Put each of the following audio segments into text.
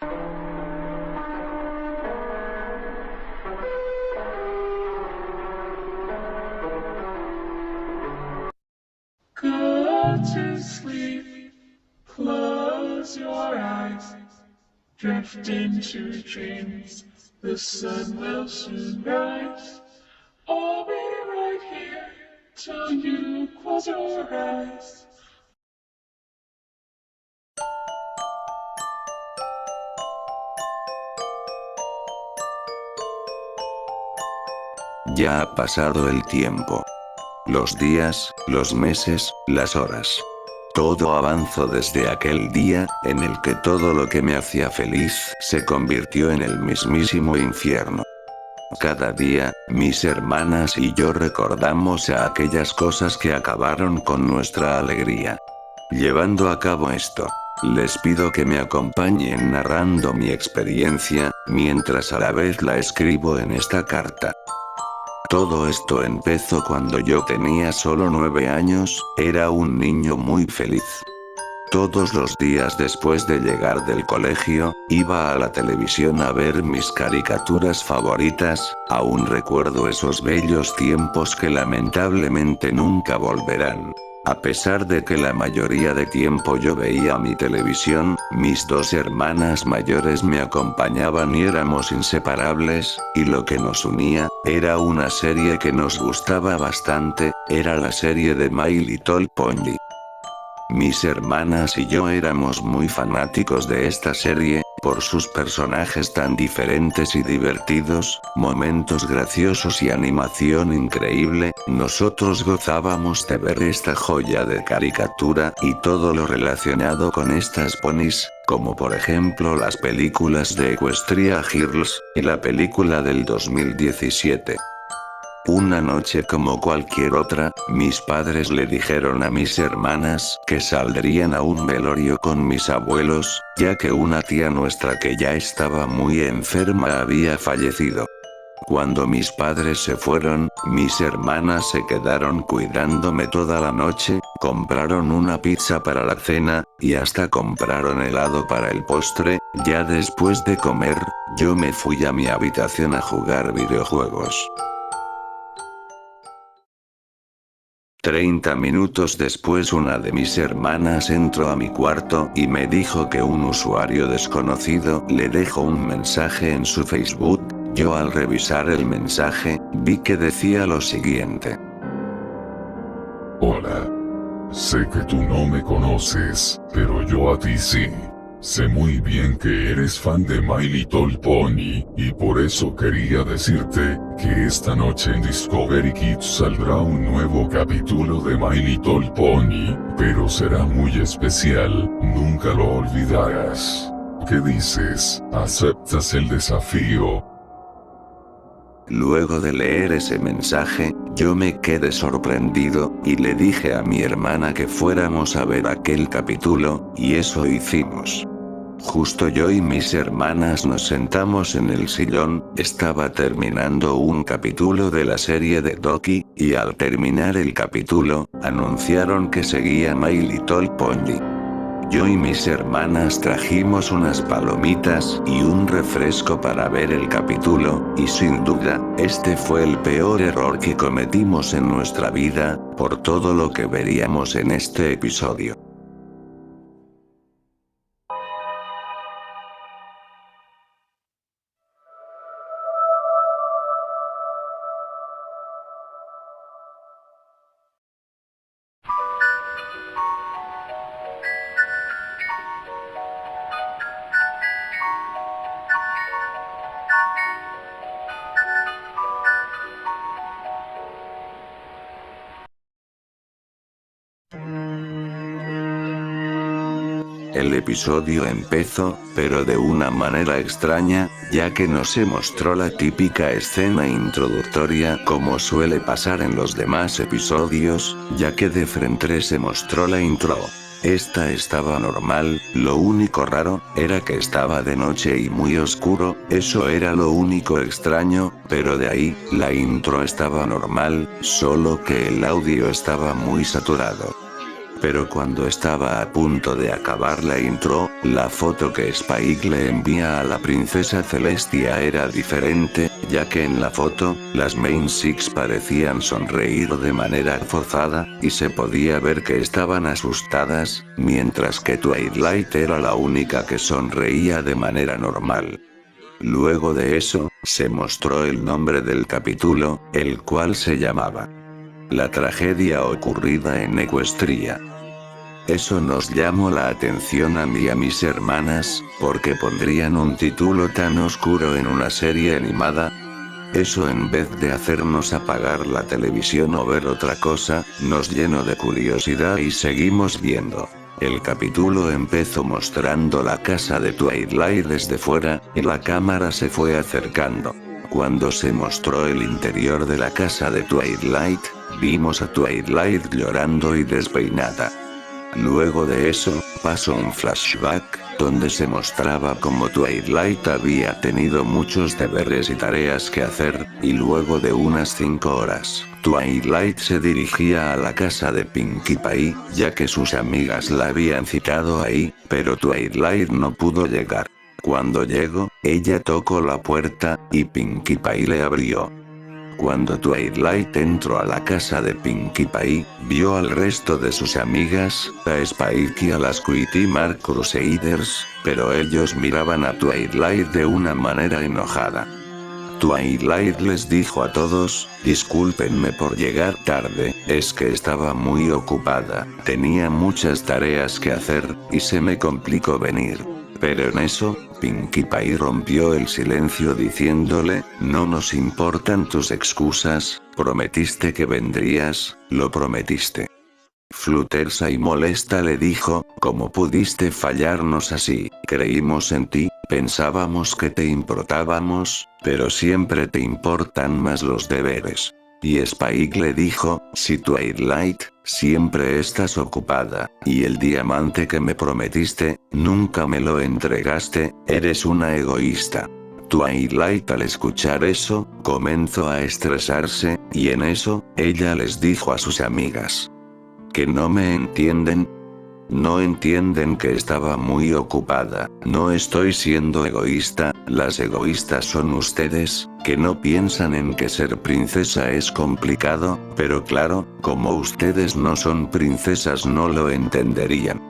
Go to sleep, close your eyes, drift into dreams, the sun will soon rise. I'll be right here till you close your eyes. Ya ha pasado el tiempo. Los días, los meses, las horas. Todo avanzó desde aquel día, en el que todo lo que me hacía feliz se convirtió en el mismísimo infierno. Cada día, mis hermanas y yo recordamos a aquellas cosas que acabaron con nuestra alegría. Llevando a cabo esto, les pido que me acompañen narrando mi experiencia, mientras a la vez la escribo en esta carta. Todo esto empezó cuando yo tenía solo 9 años, era un niño muy feliz. Todos los días después de llegar del colegio, iba a la televisión a ver mis caricaturas favoritas, aún recuerdo esos bellos tiempos que lamentablemente nunca volverán. A pesar de que la mayoría de tiempo yo veía mi televisión, mis 2 hermanas mayores me acompañaban y éramos inseparables, y lo que nos unía, era una serie que nos gustaba bastante, era la serie de My Little Pony. Mis hermanas y yo éramos muy fanáticos de esta serie, por sus personajes tan diferentes y divertidos, momentos graciosos y animación increíble. Nosotros gozábamos de ver esta joya de caricatura y todo lo relacionado con estas ponis, como por ejemplo las películas de Equestria Girls, y la película del 2017. Una noche como cualquier otra, mis padres le dijeron a mis hermanas que saldrían a un velorio con mis abuelos, ya que una tía nuestra que ya estaba muy enferma había fallecido. Cuando mis padres se fueron, mis hermanas se quedaron cuidándome toda la noche, compraron una pizza para la cena, y hasta compraron helado para el postre. Ya después de comer, yo me fui a mi habitación a jugar videojuegos. 30 minutos después una de mis hermanas entró a mi cuarto y me dijo que un usuario desconocido le dejó un mensaje en su Facebook. Yo al revisar el mensaje, vi que decía lo siguiente. Hola. Sé que tú no me conoces, pero yo a ti sí. Sé muy bien que eres fan de My Little Pony, y por eso quería decirte que esta noche en Discovery Kids saldrá un nuevo capítulo de My Little Pony, pero será muy especial, nunca lo olvidarás. ¿Qué dices? ¿Aceptas el desafío? Luego de leer ese mensaje, yo me quedé sorprendido, y le dije a mi hermana que fuéramos a ver aquel capítulo, y eso hicimos. Justo yo y mis hermanas nos sentamos en el sillón, estaba terminando un capítulo de la serie de Doki, y al terminar el capítulo, anunciaron que seguía My Little Pony. Yo y mis hermanas trajimos unas palomitas y un refresco para ver el capítulo, y sin duda, este fue el peor error que cometimos en nuestra vida, por todo lo que veríamos en este episodio. El episodio empezó, pero de una manera extraña, ya que no se mostró la típica escena introductoria como suele pasar en los demás episodios, ya que de frente se mostró la intro. Esta estaba normal, lo único raro, era que estaba de noche y muy oscuro, eso era lo único extraño, pero de ahí, la intro estaba normal, solo que el audio estaba muy saturado. Pero cuando estaba a punto de acabar la intro, la foto que Spike le envía a la princesa Celestia era diferente, ya que en la foto, las Main Six parecían sonreír de manera forzada, y se podía ver que estaban asustadas, mientras que Twilight era la única que sonreía de manera normal. Luego de eso, se mostró el nombre del capítulo, el cual se llamaba La tragedia ocurrida en Equestria. Eso nos llamó la atención a mí y a mis hermanas, porque pondrían un título tan oscuro en una serie animada. Eso, en vez de hacernos apagar la televisión o ver otra cosa, nos llenó de curiosidad y seguimos viendo. El capítulo empezó mostrando la casa de Twilight desde fuera, y la cámara se fue acercando. Cuando se mostró el interior de la casa de Twilight, vimos a Twilight llorando y despeinada. Luego de eso, pasó un flashback, donde se mostraba cómo Twilight había tenido muchos deberes y tareas que hacer, y luego de unas 5 horas, Twilight se dirigía a la casa de Pinkie Pie, ya que sus amigas la habían citado ahí, pero Twilight no pudo llegar. Cuando llegó, ella tocó la puerta, y Pinkie Pie le abrió. Cuando Twilight entró a la casa de Pinkie Pie, vio al resto de sus amigas, a Spike y a las Cutie Mark Crusaders, pero ellos miraban a Twilight de una manera enojada. Twilight les dijo a todos, discúlpenme por llegar tarde, es que estaba muy ocupada, tenía muchas tareas que hacer, y se me complicó venir. Pero en eso, Pinkie Pie rompió el silencio diciéndole, no nos importan tus excusas, prometiste que vendrías, lo prometiste. Fluttershy molesta le dijo, ¿cómo pudiste fallarnos así? Creímos en ti, pensábamos que te importábamos, pero siempre te importan más los deberes. Y Spike le dijo, si Twilight, siempre estás ocupada, y el diamante que me prometiste, nunca me lo entregaste, eres una egoísta. Twilight, al escuchar eso, comenzó a estresarse, y en eso, ella les dijo a sus amigas, ¿que no me entienden? No entienden que estaba muy ocupada, no estoy siendo egoísta, las egoístas son ustedes, que no piensan en que ser princesa es complicado, pero claro, como ustedes no son princesas no lo entenderían.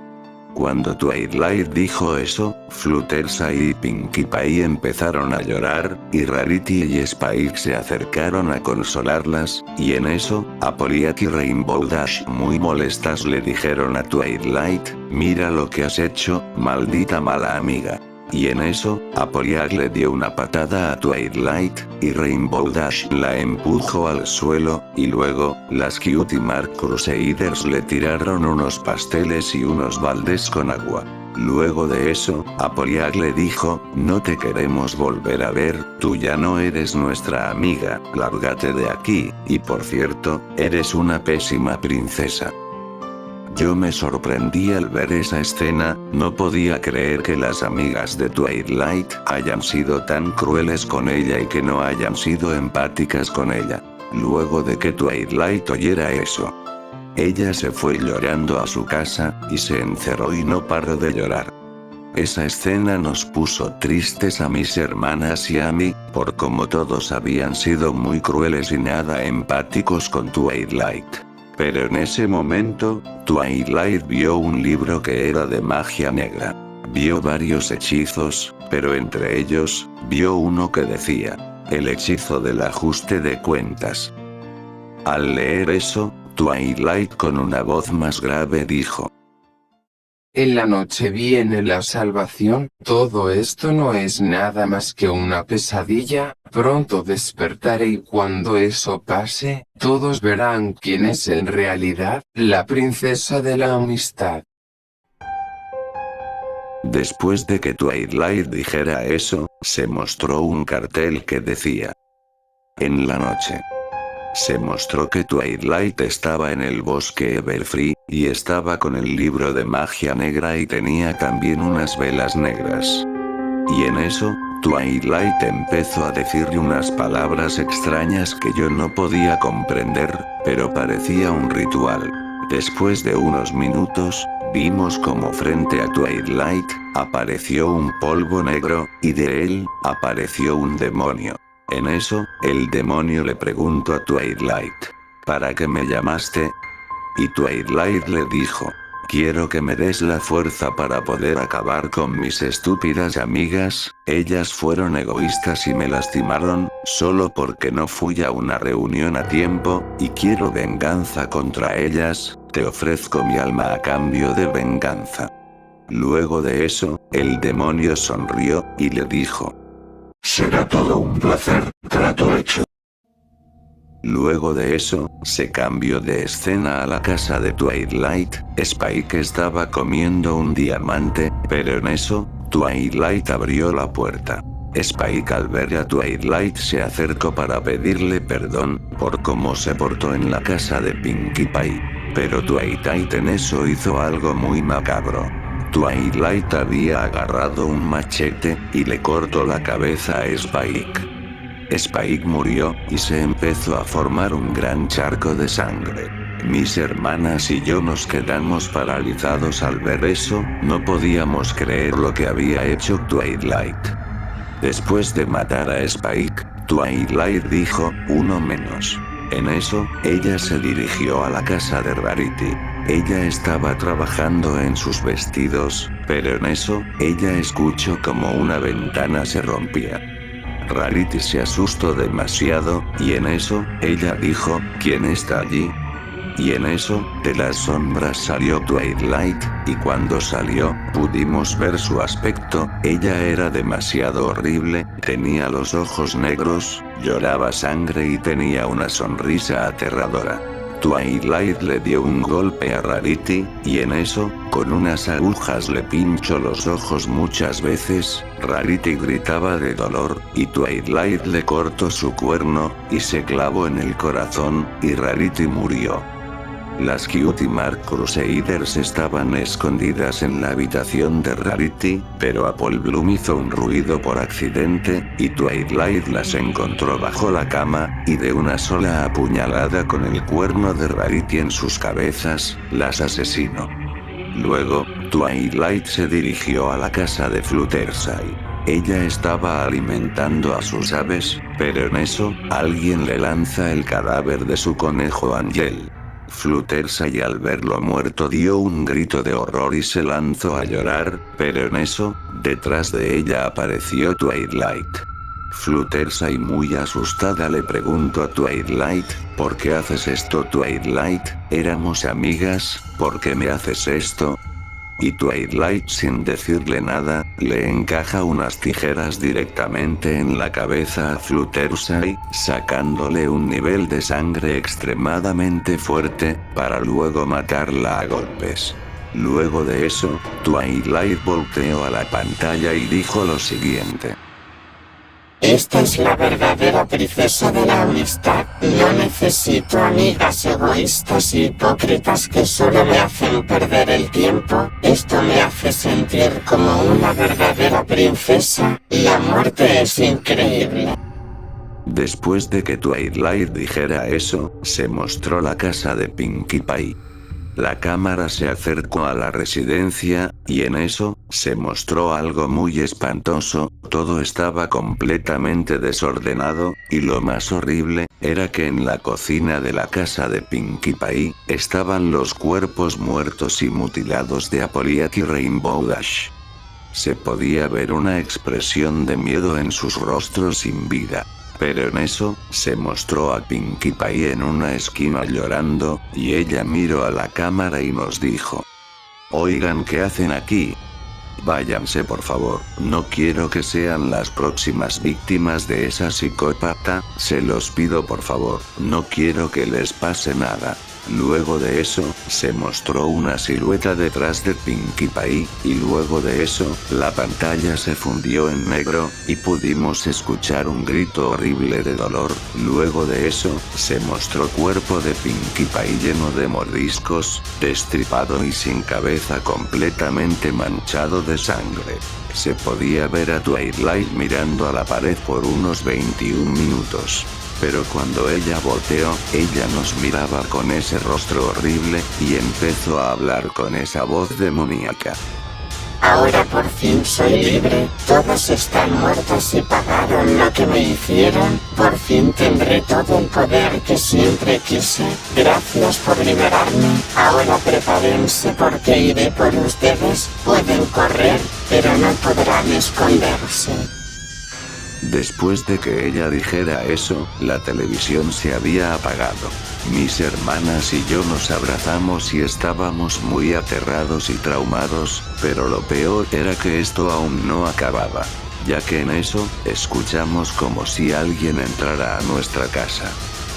Cuando Twilight dijo eso, Fluttershy y Pinkie Pie empezaron a llorar, y Rarity y Spike se acercaron a consolarlas, y en eso, Applejack y Rainbow Dash muy molestas le dijeron a Twilight, mira lo que has hecho, maldita mala amiga. Y en eso, Applejack le dio una patada a Twilight, y Rainbow Dash la empujó al suelo, y luego, las Cutie Mark Crusaders le tiraron unos pasteles y unos baldes con agua. Luego de eso, Applejack le dijo, no te queremos volver a ver, tú ya no eres nuestra amiga, lárgate de aquí, y por cierto, eres una pésima princesa. Yo me sorprendí al ver esa escena, no podía creer que las amigas de Twilight hayan sido tan crueles con ella y que no hayan sido empáticas con ella. Luego de que Twilight oyera eso, ella se fue llorando a su casa, y se encerró y no paró de llorar. Esa escena nos puso tristes a mis hermanas y a mí, por cómo todos habían sido muy crueles y nada empáticos con Twilight. Pero en ese momento, Twilight vio un libro que era de magia negra. Vio varios hechizos, pero entre ellos, vio uno que decía, el hechizo del ajuste de cuentas. Al leer eso, Twilight con una voz más grave dijo, en la noche viene la salvación, todo esto no es nada más que una pesadilla, pronto despertaré y cuando eso pase, todos verán quién es en realidad, la princesa de la amistad. Después de que Twilight dijera eso, se mostró un cartel que decía, en la noche. Se mostró que Twilight estaba en el bosque Everfree, y estaba con el libro de magia negra y tenía también unas velas negras. Y en eso, Twilight empezó a decirle unas palabras extrañas que yo no podía comprender, pero parecía un ritual. Después de unos minutos, vimos como frente a Twilight, apareció un polvo negro, y de él, apareció un demonio. En eso, el demonio le preguntó a Twilight: ¿para qué me llamaste? Y Twilight le dijo: quiero que me des la fuerza para poder acabar con mis estúpidas amigas, ellas fueron egoístas y me lastimaron, solo porque no fui a una reunión a tiempo, y quiero venganza contra ellas, te ofrezco mi alma a cambio de venganza. Luego de eso, el demonio sonrió, y le dijo: será todo un placer, trato hecho. Luego de eso, se cambió de escena a la casa de Twilight. Spike estaba comiendo un diamante, pero en eso, Twilight abrió la puerta. Spike al ver a Twilight se acercó para pedirle perdón, por cómo se portó en la casa de Pinkie Pie. Pero Twilight en eso hizo algo muy macabro. Twilight había agarrado un machete, y le cortó la cabeza a Spike. Spike murió, y se empezó a formar un gran charco de sangre. Mis hermanas y yo nos quedamos paralizados al ver eso, no podíamos creer lo que había hecho Twilight. Después de matar a Spike, Twilight dijo: uno menos. En eso, ella se dirigió a la casa de Rarity. Ella estaba trabajando en sus vestidos, pero en eso, ella escuchó como una ventana se rompía. Rarity se asustó demasiado, y en eso, ella dijo: ¿quién está allí? Y en eso, de las sombras salió Twilight, y cuando salió, pudimos ver su aspecto. Ella era demasiado horrible, tenía los ojos negros, lloraba sangre y tenía una sonrisa aterradora. Twilight le dio un golpe a Rarity, y en eso, con unas agujas le pinchó los ojos muchas veces. Rarity gritaba de dolor, y Twilight le cortó su cuerno, y se clavó en el corazón, y Rarity murió. Las Cutie Mark Crusaders estaban escondidas en la habitación de Rarity, pero Apple Bloom hizo un ruido por accidente, y Twilight las encontró bajo la cama, y de una sola apuñalada con el cuerno de Rarity en sus cabezas, las asesinó. Luego, Twilight se dirigió a la casa de Fluttershy. Ella estaba alimentando a sus aves, pero en eso, alguien le lanza el cadáver de su conejo Angel. Fluttershy al verlo muerto dio un grito de horror y se lanzó a llorar, pero en eso, detrás de ella apareció Twilight. Fluttershy muy asustada le preguntó a Twilight: ¿por qué haces esto, Twilight? Éramos amigas, ¿por qué me haces esto? Y Twilight, sin decirle nada, le encaja unas tijeras directamente en la cabeza a Fluttershy, sacándole un nivel de sangre extremadamente fuerte, para luego matarla a golpes. Luego de eso, Twilight volteó a la pantalla y dijo lo siguiente: esta es la verdadera princesa de la amistad. No necesito amigas egoístas y hipócritas que solo me hacen perder el tiempo. Esto me hace sentir como una verdadera princesa. La muerte es increíble. Después de que Twilight dijera eso, se mostró la casa de Pinkie Pie. La cámara se acercó a la residencia, y en eso, se mostró algo muy espantoso. Todo estaba completamente desordenado, y lo más horrible, era que en la cocina de la casa de Pinkie Pie, estaban los cuerpos muertos y mutilados de Applejack y Rainbow Dash. Se podía ver una expresión de miedo en sus rostros sin vida. Pero en eso, se mostró a Pinkie Pie en una esquina llorando, y ella miró a la cámara y nos dijo: oigan, ¿qué hacen aquí? Váyanse por favor, no quiero que sean las próximas víctimas de esa psicópata, se los pido por favor, no quiero que les pase nada. Luego de eso, se mostró una silueta detrás de Pinkie Pie, y luego de eso, la pantalla se fundió en negro, y pudimos escuchar un grito horrible de dolor. Luego de eso, se mostró cuerpo de Pinkie Pie lleno de mordiscos, destripado y sin cabeza, completamente manchado de sangre. Se podía ver a Twilight mirando a la pared por unos 21 minutos. Pero cuando ella volteó, ella nos miraba con ese rostro horrible, y empezó a hablar con esa voz demoníaca. Ahora por fin soy libre, todos están muertos y pagaron lo que me hicieron, por fin tendré todo el poder que siempre quise, gracias por liberarme, ahora prepárense porque iré por ustedes, pueden correr, pero no podrán esconderse. Después de que ella dijera eso, la televisión se había apagado. Mis hermanas y yo nos abrazamos y estábamos muy aterrados y traumados, pero lo peor era que esto aún no acababa, ya que en eso, escuchamos como si alguien entrara a nuestra casa.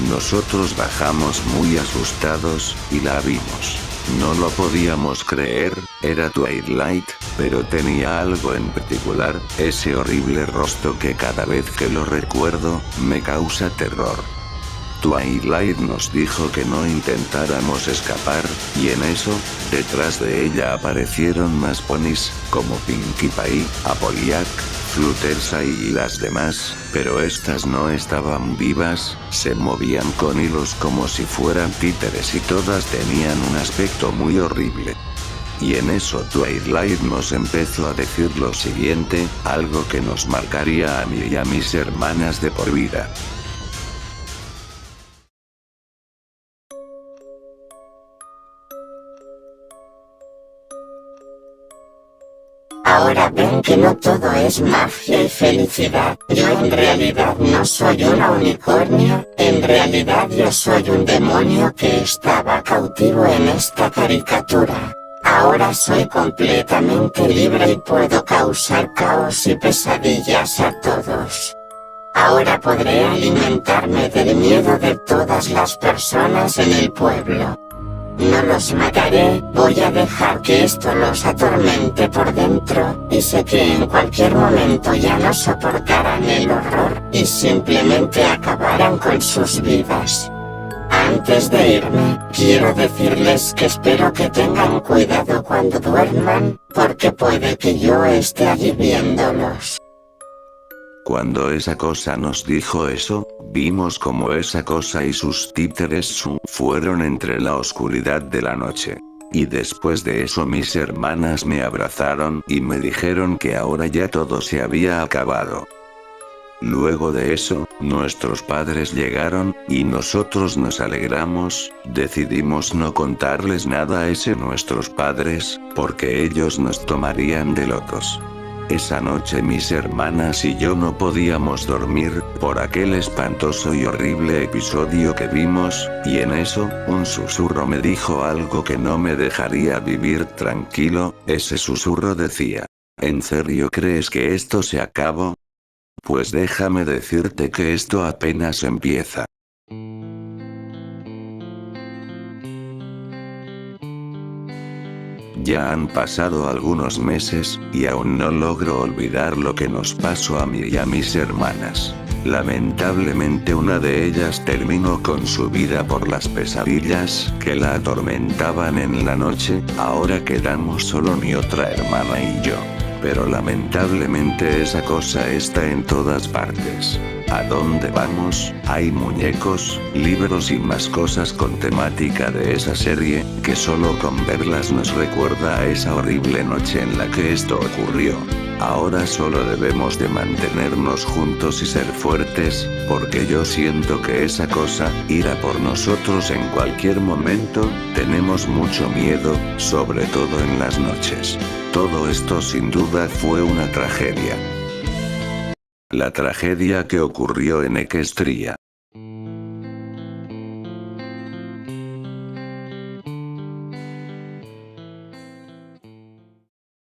Nosotros bajamos muy asustados, y la vimos. No lo podíamos creer, era Twilight, pero tenía algo en particular, ese horrible rostro que cada vez que lo recuerdo, me causa terror. Twilight nos dijo que no intentáramos escapar, y en eso, detrás de ella aparecieron más ponis, como Pinkie Pie, Applejack, Fluttershy y las demás, pero estas no estaban vivas, se movían con hilos como si fueran títeres y todas tenían un aspecto muy horrible. Y en eso Twilight nos empezó a decir lo siguiente, algo que nos marcaría a mí y a mis hermanas de por vida. Ahora ven que no todo es magia y felicidad, yo en realidad no soy una unicornio, en realidad yo soy un demonio que estaba cautivo en esta caricatura. Ahora soy completamente libre y puedo causar caos y pesadillas a todos. Ahora podré alimentarme del miedo de todas las personas en el pueblo. No los mataré, voy a dejar que esto los atormente por dentro, y sé que en cualquier momento ya no soportarán el horror, y simplemente acabarán con sus vidas. Antes de irme, quiero decirles que espero que tengan cuidado cuando duerman, porque puede que yo esté allí viéndolos. Cuando esa cosa nos dijo eso, vimos como esa cosa y sus títeres fueron entre la oscuridad de la noche. Y después de eso mis hermanas me abrazaron y me dijeron que ahora ya todo se había acabado. Luego de eso, nuestros padres llegaron, y nosotros nos alegramos, decidimos no contarles nada a nuestros padres, porque ellos nos tomarían de locos. Esa noche mis hermanas y yo no podíamos dormir, por aquel espantoso y horrible episodio que vimos, y en eso, un susurro me dijo algo que no me dejaría vivir tranquilo, ese susurro decía: ¿En serio crees que esto se acabó? Pues déjame decirte que esto apenas empieza. Ya han pasado algunos meses, y aún no logro olvidar lo que nos pasó a mí y a mis hermanas. Lamentablemente una de ellas terminó con su vida por las pesadillas que la atormentaban en la noche, ahora quedamos solo mi otra hermana y yo. Pero lamentablemente esa cosa está en todas partes. ¿A dónde vamos? Hay muñecos, libros y más cosas con temática de esa serie, que solo con verlas nos recuerda a esa horrible noche en la que esto ocurrió. Ahora solo debemos de mantenernos juntos y ser fuertes, porque yo siento que esa cosa irá por nosotros en cualquier momento, tenemos mucho miedo, sobre todo en las noches. Todo esto sin duda fue una tragedia. La tragedia que ocurrió en Equestria.